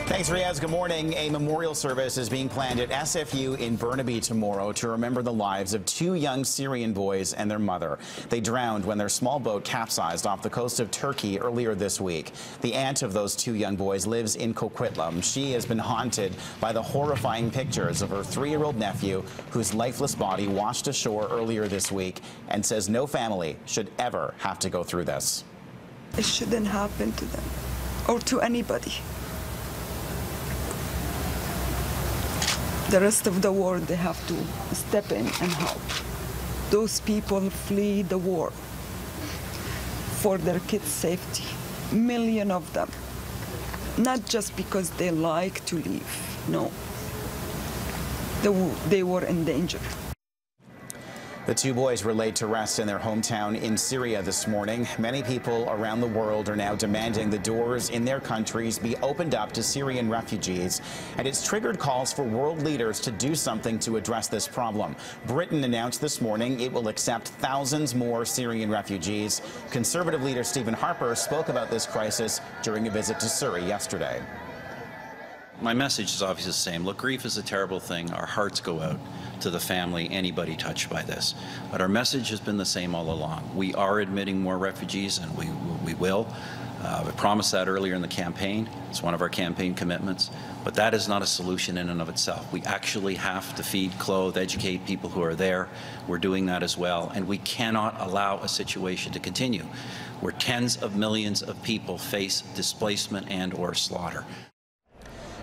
Thanks, Riaz. Good morning. A memorial service is being planned at SFU in Burnaby tomorrow to remember the lives of two young Syrian boys and their mother. They drowned when their small boat capsized off the coast of Turkey earlier this week. The aunt of those two young boys lives in Coquitlam. She has been haunted by the horrifying pictures of her 3-year-old nephew, whose lifeless body washed ashore earlier this week, and says no family should ever have to go through this. It shouldn't happen to them or to anybody. The rest of the world, they have to step in and help. Those people flee the war for their kids' safety. Millions of them. Not just because they like to leave, no. They were in danger. The two boys were laid to rest in their hometown in Syria this morning. Many people around the world are now demanding the doors in their countries be opened up to Syrian refugees, and it's triggered calls for world leaders to do something to address this problem. Britain announced this morning it will accept thousands more Syrian refugees. Conservative leader Stephen Harper spoke about this crisis during a visit to Surrey yesterday. My message is obviously the same. Look, grief is a terrible thing. Our hearts go out to the family, anybody touched by this. But our message has been the same all along. We are admitting more refugees, and we will. We promised that earlier in the campaign. It's one of our campaign commitments. But that is not a solution in and of itself. We actually have to feed, clothe, educate people who are there. We're doing that as well. And we cannot allow a situation to continue where tens of millions of people face displacement and/or slaughter.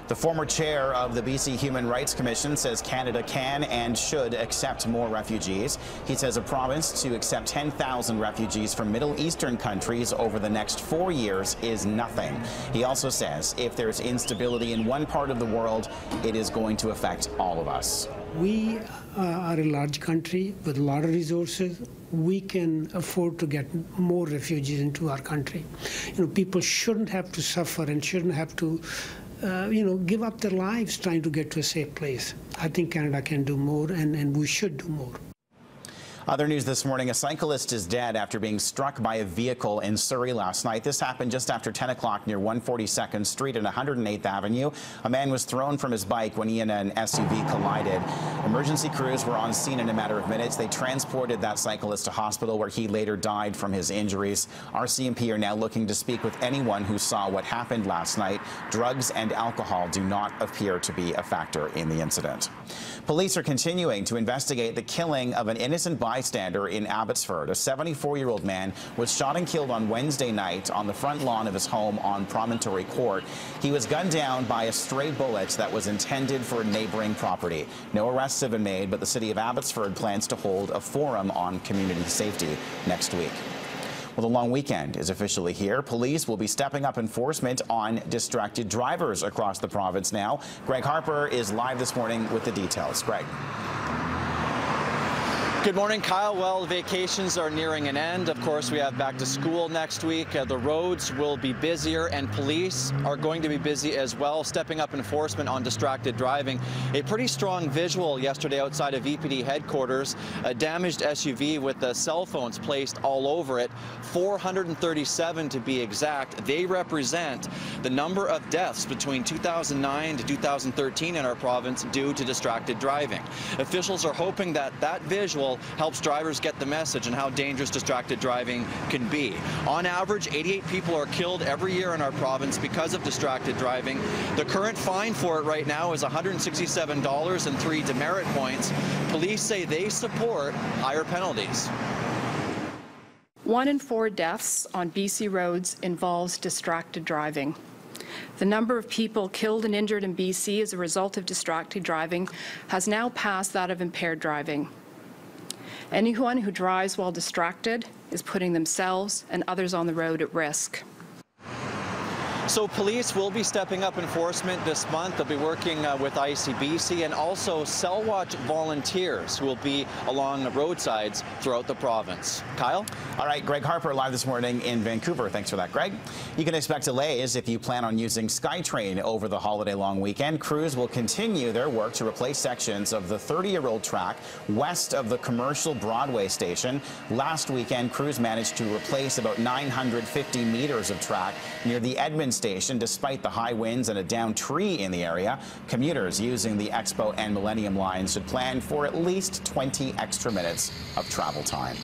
The former chair of the BC Human Rights Commission says Canada can and should accept more refugees. He says a promise to accept 10,000 refugees from Middle Eastern countries over the next 4 years is nothing. He also says if there's instability in one part of the world, it is going to affect all of us. We are a large country with a lot of resources. We can afford to get more refugees into our country. People shouldn't have to suffer and shouldn't have to give up their lives trying to get to a safe place. I think Canada can do more, and we should do more. Other news this morning, a cyclist is dead after being struck by a vehicle in Surrey last night. This happened just after 10 o'clock near 142nd Street and 108th Avenue. A man was thrown from his bike when he and an SUV collided. Emergency crews were on scene in a matter of minutes. They transported that cyclist to hospital where he later died from his injuries. RCMP are now looking to speak with anyone who saw what happened last night. Drugs and alcohol do not appear to be a factor in the incident. Police are continuing to investigate the killing of an innocent bystander in Abbotsford. A 74-year-old man was shot and killed on Wednesday night on the front lawn of his home on Promontory Court. He was gunned down by a stray bullet that was intended for a neighboring property. No arrests have been made, but the city of Abbotsford plans to hold a forum on community safety next week. Well, the long weekend is officially here. Police will be stepping up enforcement on distracted drivers across the province now. Greg Harper is live this morning with the details. Greg. Good morning, Kyle. Well, vacations are nearing an end. Of course, we have back to school next week. The roads will be busier, and police are going to be busy as well, stepping up enforcement on distracted driving. A pretty strong visual yesterday outside of VPD headquarters. A damaged SUV with cell phones placed all over it. 437 to be exact. They represent the number of deaths between 2009 to 2013 in our province due to distracted driving. Officials are hoping that that visual helps drivers get the message and how dangerous distracted driving can be. On average, 88 people are killed every year in our province because of distracted driving. The current fine for it right now is $167 and 3 demerit points. Police say they support higher penalties. 1 in 4 deaths on BC roads involves distracted driving. The number of people killed and injured in BC as a result of distracted driving has now passed that of impaired driving. Anyone who drives while distracted is putting themselves and others on the road at risk. So police will be stepping up enforcement this month. They'll be working with ICBC and also Cell Watch volunteers who will be along the roadsides throughout the province. Kyle? All right, Greg Harper live this morning in Vancouver. Thanks for that, Greg. You can expect delays if you plan on using SkyTrain over the holiday long weekend. Crews will continue their work to replace sections of the 30-year-old track west of the commercial Broadway station. Last weekend, crews managed to replace about 950 meters of track near the Edmonds station despite the high winds and a downed tree in the area. Commuters using the Expo and Millennium lines should plan for at least 20 extra minutes of travel time.